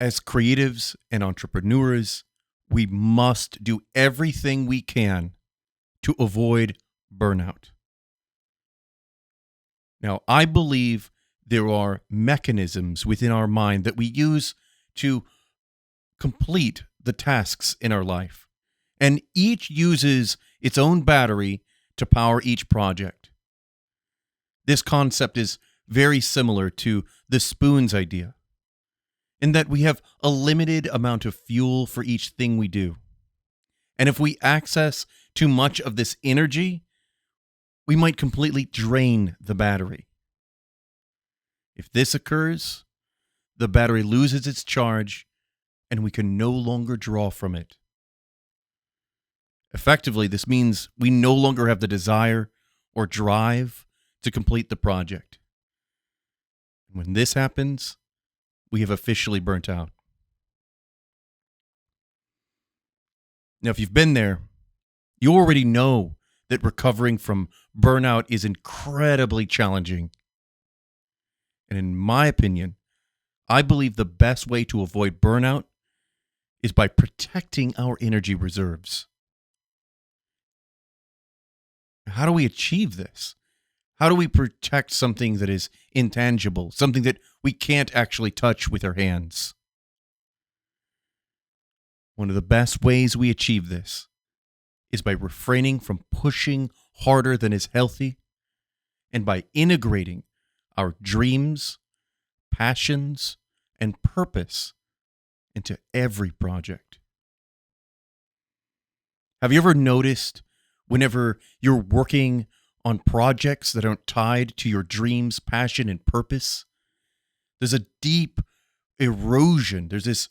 As creatives and entrepreneurs, we must do everything we can to avoid burnout. Now, I believe there are mechanisms within our mind that we use to complete the tasks in our life, and each uses its own battery to power each project. This concept is very similar to the spoons idea, in that we have a limited amount of fuel for each thing we do. And if we access too much of this energy, we might completely drain the battery. If this occurs, the battery loses its charge and we can no longer draw from it. Effectively, this means we no longer have the desire or drive to complete the project. When this happens, we have officially burnt out. Now, if you've been there, you already know that recovering from burnout is incredibly challenging. And in my opinion, I believe the best way to avoid burnout is by protecting our energy reserves. How do we achieve this? How do we protect something that is intangible, something that we can't actually touch with our hands? One of the best ways we achieve this is by refraining from pushing harder than is healthy and by integrating our dreams, passions, and purpose into every project. Have you ever noticed whenever you're working on projects that aren't tied to your dreams, passion, and purpose, there's a deep erosion. There's this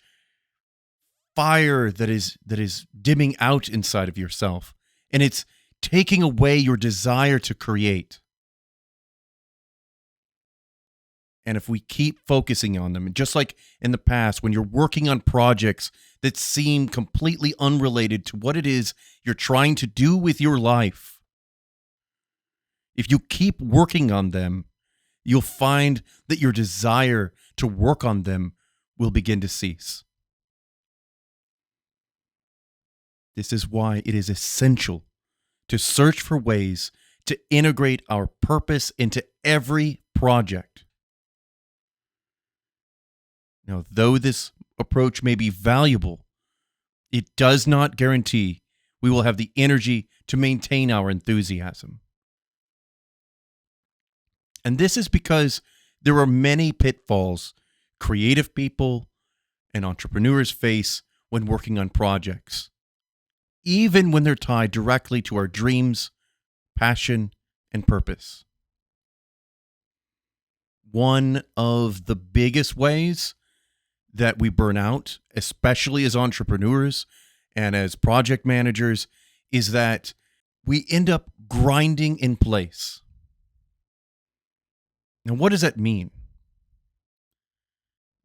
fire that is dimming out inside of yourself, and it's taking away your desire to create. And if we keep focusing on them, just like in the past, when you're working on projects that seem completely unrelated to what it is you're trying to do with your life, if you keep working on them, you'll find that your desire to work on them will begin to cease. This is why it is essential to search for ways to integrate our purpose into every project. Now, though this approach may be valuable, it does not guarantee we will have the energy to maintain our enthusiasm. And this is because there are many pitfalls creative people and entrepreneurs face when working on projects, even when they're tied directly to our dreams, passion, and purpose. One of the biggest ways that we burn out, especially as entrepreneurs and as project managers, is that we end up grinding in place. Now, what does that mean?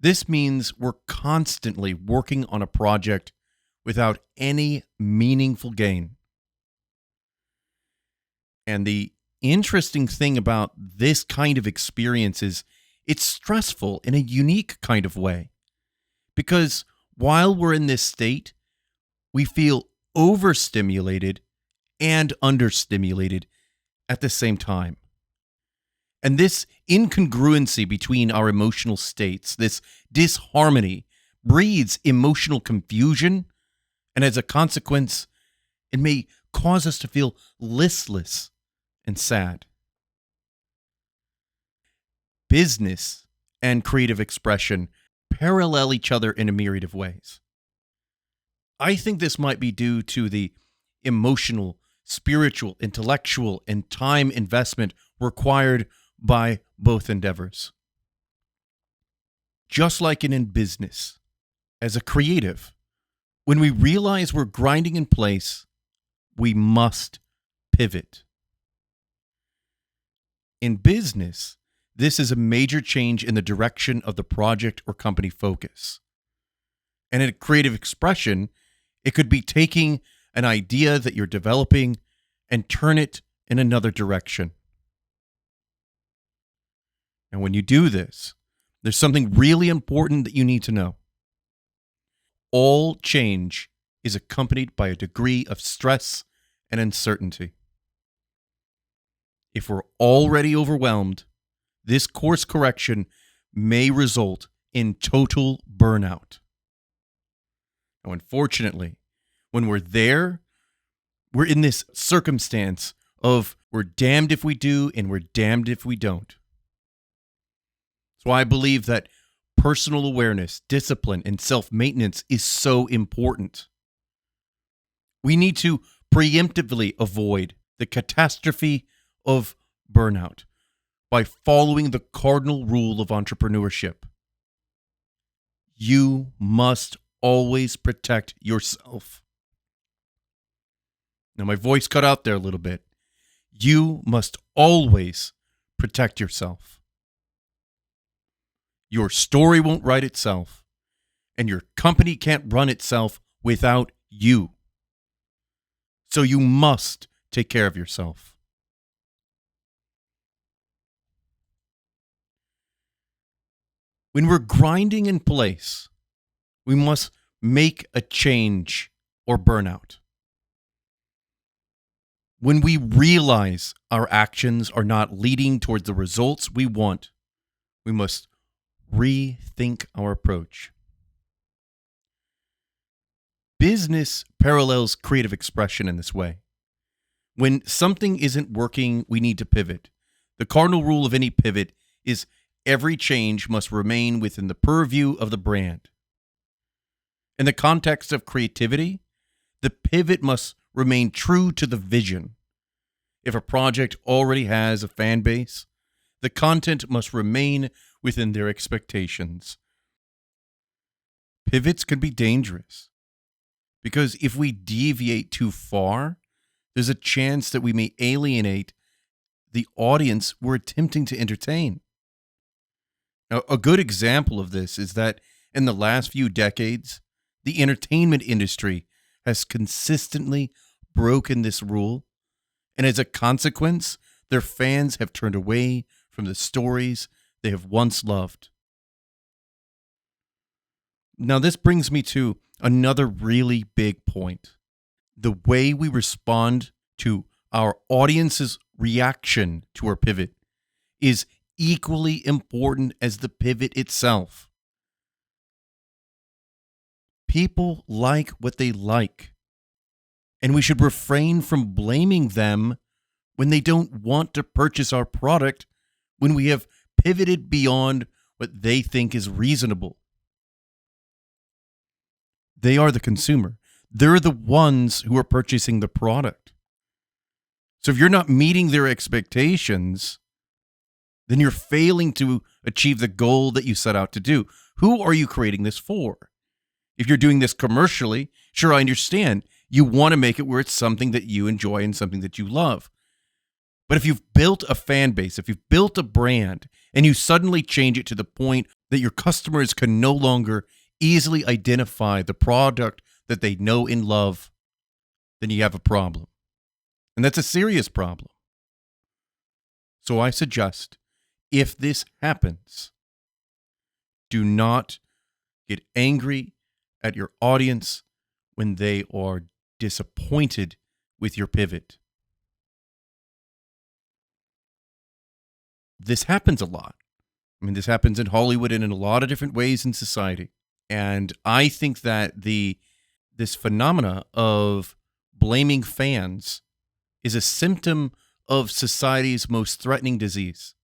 This means we're constantly working on a project without any meaningful gain. And the interesting thing about this kind of experience is it's stressful in a unique kind of way. Because while we're in this state, we feel overstimulated and understimulated at the same time. And this incongruency between our emotional states, this disharmony, breeds emotional confusion, and as a consequence, it may cause us to feel listless and sad. Business and creative expression parallel each other in a myriad of ways. I think this might be due to the emotional, spiritual, intellectual, and time investment required by both endeavors. Just like in business, as a creative, when we realize we're grinding in place, we must pivot. In business, this is a major change in the direction of the project or company focus. And in creative expression, it could be taking an idea that you're developing and turn it in another direction. And when you do this, there's something really important that you need to know. all change is accompanied by a degree of stress and uncertainty. If we're already overwhelmed, this course correction may result in total burnout. Now, unfortunately, when we're there, we're in this circumstance of we're damned if we do and we're damned if we don't. So I believe that personal awareness, discipline, and self-maintenance is so important. We need to preemptively avoid the catastrophe of burnout by following the cardinal rule of entrepreneurship. You must always protect yourself. Now, my voice cut out there a little bit. You must always protect yourself. Your story won't write itself, and your company can't run itself without you. So you must take care of yourself. When we're grinding in place, we must make a change or burnout. When we realize our actions are not leading towards the results we want, we must rethink our approach. Business parallels creative expression in this way. When something isn't working, we need to pivot. The cardinal rule of any pivot is every change must remain within the purview of the brand. In the context of creativity, the pivot must remain true to the vision. If a project already has a fan base, the content must remain within their expectations. Pivots can be dangerous because if we deviate too far, there's a chance that we may alienate the audience we're attempting to entertain. Now, a good example of this is that in the last few decades, the entertainment industry has consistently broken this rule, and as a consequence, their fans have turned away from the stories they have once loved. Now, this brings me to another really big point. The way we respond to our audience's reaction to our pivot is equally important as the pivot itself. People like what they like, and we should refrain from blaming them when they don't want to purchase our product when we have pivoted beyond what they think is reasonable. They are the consumer. They're the ones who are purchasing the product. So if you're not meeting their expectations, then you're failing to achieve the goal that you set out to do. Who are you creating this for? If you're doing this commercially, sure, I understand. You want to make it where it's something that you enjoy and something that you love. But if you've built a fan base, if you've built a brand, and you suddenly change it to the point that your customers can no longer easily identify the product that they know and love, then you have a problem. And that's a serious problem. So I suggest, if this happens, do not get angry at your audience when they are disappointed with your pivot. This happens a lot. I mean, this happens in Hollywood and in a lot of different ways in society. And I think that this phenomena of blaming fans is a symptom of society's most threatening disease.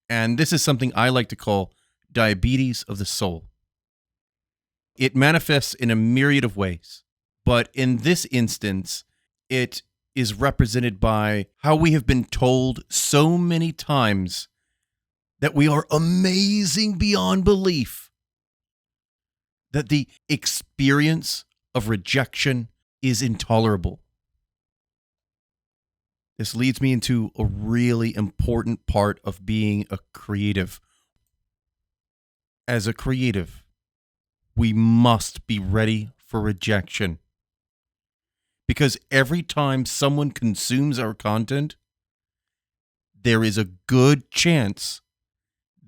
And this is something I like to call diabetes of the soul. It manifests in a myriad of ways, but in this instance, it is represented by how we have been told so many times that we are amazing beyond belief, that the experience of rejection is intolerable. This leads me into a really important part of being a creative. As a creative, we must be ready for rejection. Because every time someone consumes our content, there is a good chance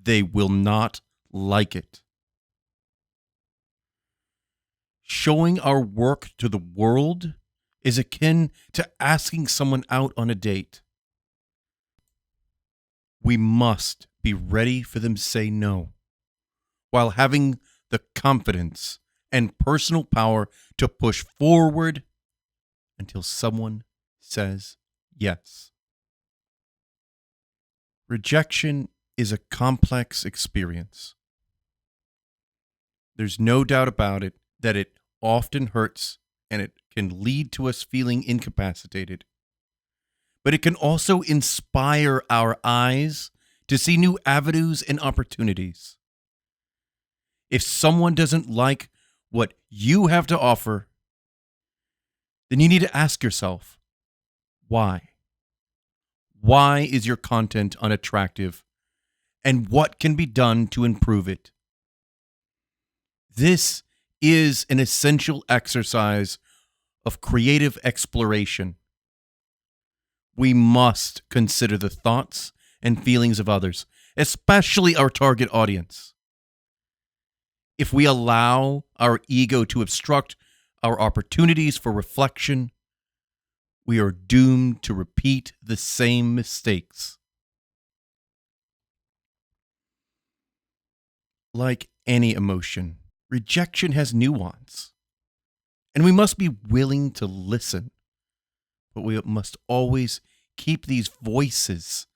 they will not like it. Showing our work to the world is akin to asking someone out on a date. We must be ready for them to say no, while having the confidence and personal power to push forward until someone says yes. Rejection is a complex experience. There's no doubt about it that it often hurts and it can lead to us feeling incapacitated. But it can also inspire our eyes to see new avenues and opportunities. If someone doesn't like what you have to offer, then you need to ask yourself, why? Why is your content unattractive? And what can be done to improve it? This is an essential exercise of creative exploration. We must consider the thoughts and feelings of others, especially our target audience. If we allow our ego to obstruct our opportunities for reflection, we are doomed to repeat the same mistakes. Like any emotion, rejection has nuance, and we must be willing to listen, but we must always keep these voices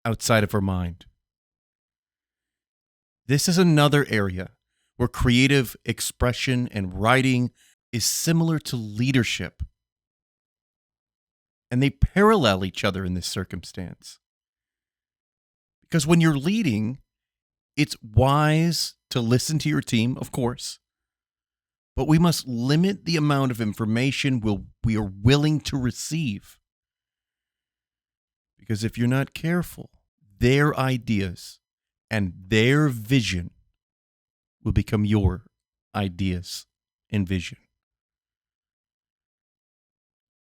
outside of our mind. This is another area where creative expression and writing is similar to leadership, and they parallel each other in this circumstance. Because when you're leading, it's wise to listen to your team, of course, but we must limit the amount of information we are willing to receive. Because if you're not careful, their ideas and their vision will become your ideas and vision.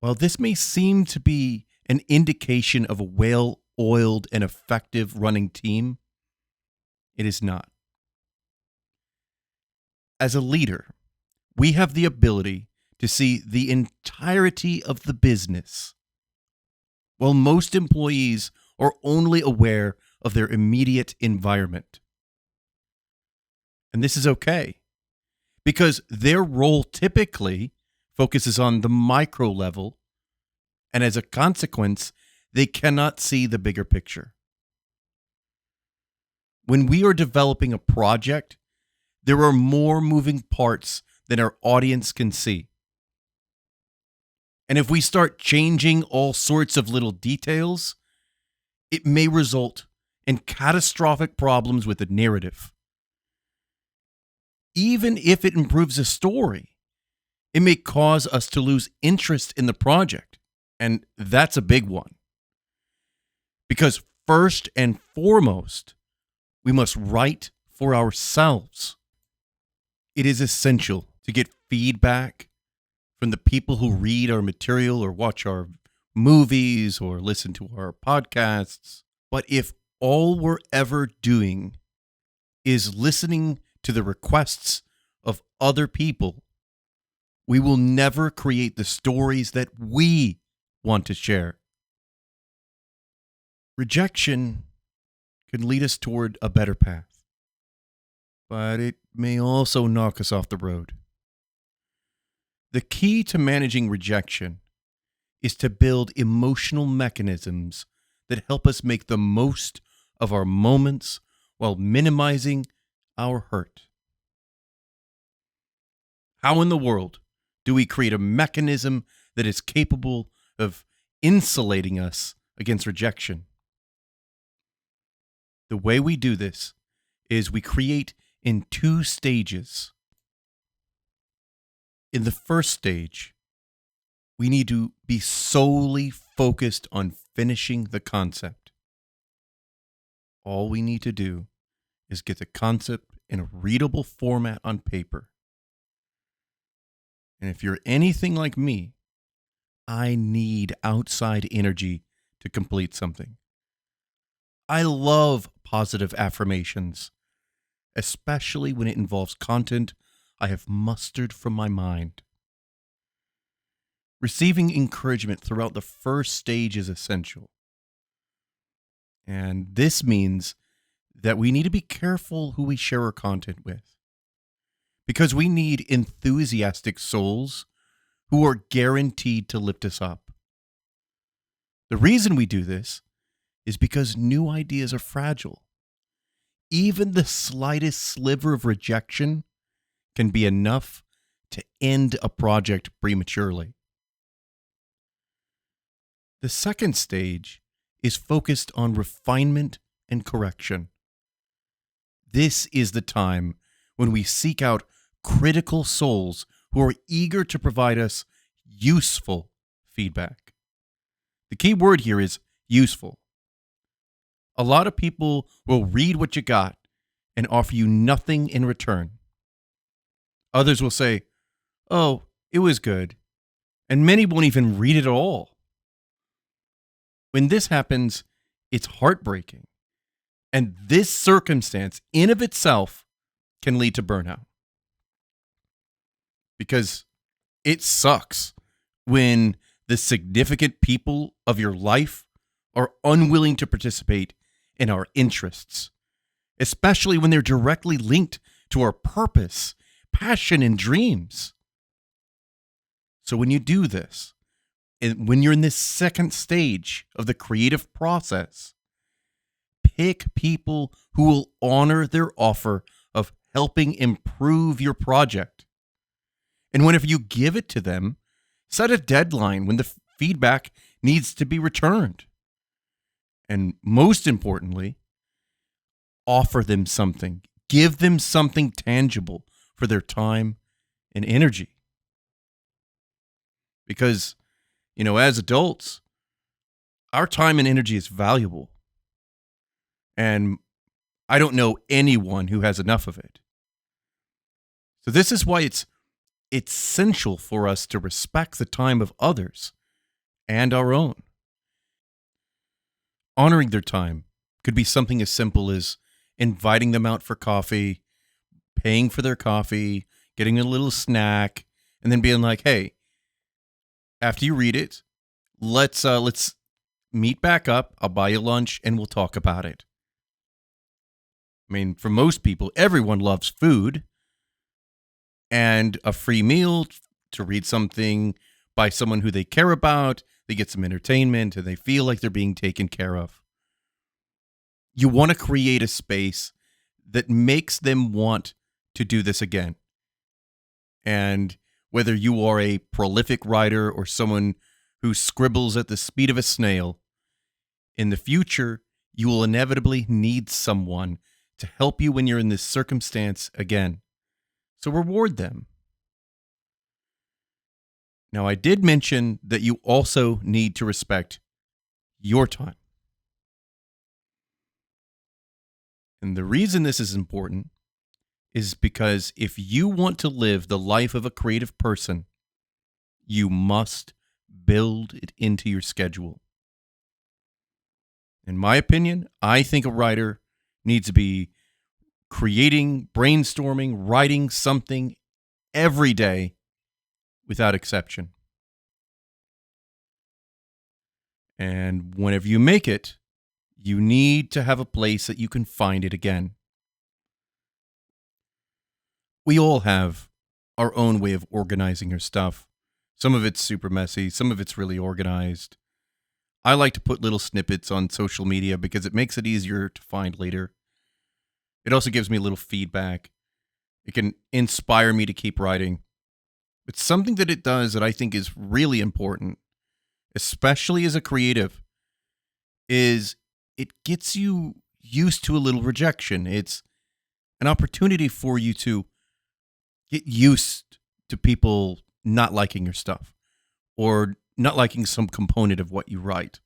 While this may seem to be an indication of a well-oiled and effective running team, it is not. As a leader, we have the ability to see the entirety of the business, while most employees are only aware of their immediate environment. And this is okay, because their role typically focuses on the micro level, and as a consequence, they cannot see the bigger picture. When we are developing a project, there are more moving parts than our audience can see. And if we start changing all sorts of little details, it may result in catastrophic problems with the narrative. Even if it improves the story, it may cause us to lose interest in the project. And that's a big one. Because first and foremost, we must write for ourselves. It is essential to get feedback from the people who read our material or watch our movies or listen to our podcasts. But if all we're ever doing is listening to the requests of other people, we will never create the stories that we want to share. Rejection can lead us toward a better path, but it may also knock us off the road. The key to managing rejection is to build emotional mechanisms that help us make the most of our moments while minimizing our hurt. How in the world do we create a mechanism that is capable of insulating us against rejection? The way we do this is we create in 2 stages. In the first stage, we need to be solely focused on finishing the concept. All we need to do is get the concept in a readable format on paper. And if you're anything like me, I need outside energy to complete something. I love positive affirmations, especially when it involves content I have mustered from my mind. Receiving encouragement throughout the first stage is essential. And this means that we need to be careful who we share our content with, because we need enthusiastic souls who are guaranteed to lift us up. The reason we do this is because new ideas are fragile. Even the slightest sliver of rejection can be enough to end a project prematurely. The second stage is focused on refinement and correction. This is the time when we seek out critical souls who are eager to provide us useful feedback. The key word here is useful. A lot of people will read what you got and offer you nothing in return. Others will say, "Oh, it was good," and many won't even read it at all. When this happens, it's heartbreaking. And this circumstance in of itself can lead to burnout. Because it sucks when the significant people of your life are unwilling to participate in our interests, especially when they're directly linked to our purpose, passion, and dreams. So when you do this, and when you're in this second stage of the creative process, pick people who will honor their offer of helping improve your project. And whenever you give it to them, set a deadline when the feedback needs to be returned. And most importantly, offer them something. Give them something tangible for their time and energy. Because, as adults, our time and energy is valuable. And I don't know anyone who has enough of it. So this is why it's essential for us to respect the time of others and our own. Honoring their time could be something as simple as inviting them out for coffee, paying for their coffee, getting a little snack, and then being like, "Hey, after you read it, let's meet back up. I'll buy you lunch and we'll talk about it." I mean, for most people, everyone loves food and a free meal to read something by someone who they care about. They get some entertainment and they feel like they're being taken care of. You want to create a space that makes them want to do this again. And whether you are a prolific writer or someone who scribbles at the speed of a snail, in the future, you will inevitably need someone to help you when you're in this circumstance again. So reward them. Now, I did mention that you also need to respect your time. And the reason this is important is because if you want to live the life of a creative person, you must build it into your schedule. In my opinion, I think a writer needs to be creating, brainstorming, writing something every day without exception. And whenever you make it, you need to have a place that you can find it again. We all have our own way of organizing our stuff. Some of it's super messy, some of it's really organized. I like to put little snippets on social media because it makes it easier to find later. It also gives me a little feedback. It can inspire me to keep writing. But something that it does that I think is really important, especially as a creative, is it gets you used to a little rejection. It's an opportunity for you to get used to people not liking your stuff or not liking some component of what you write.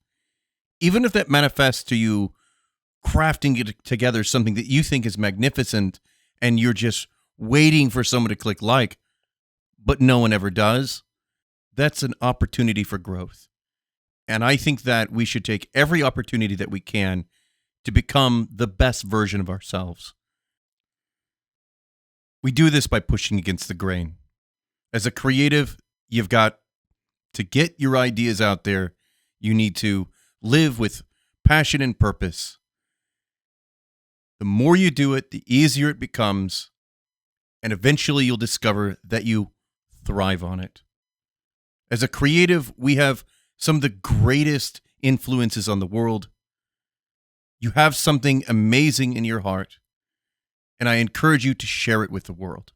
Even if that manifests to you crafting it together something that you think is magnificent and you're just waiting for someone to click like, but no one ever does, that's an opportunity for growth. And I think that we should take every opportunity that we can to become the best version of ourselves. We do this by pushing against the grain. As a creative, you've got to get your ideas out there. You need to live with passion and purpose. The more you do it, the easier it becomes. And eventually you'll discover that you thrive on it. As a creative, we have some of the greatest influences on the world. You have something amazing in your heart, and I encourage you to share it with the world.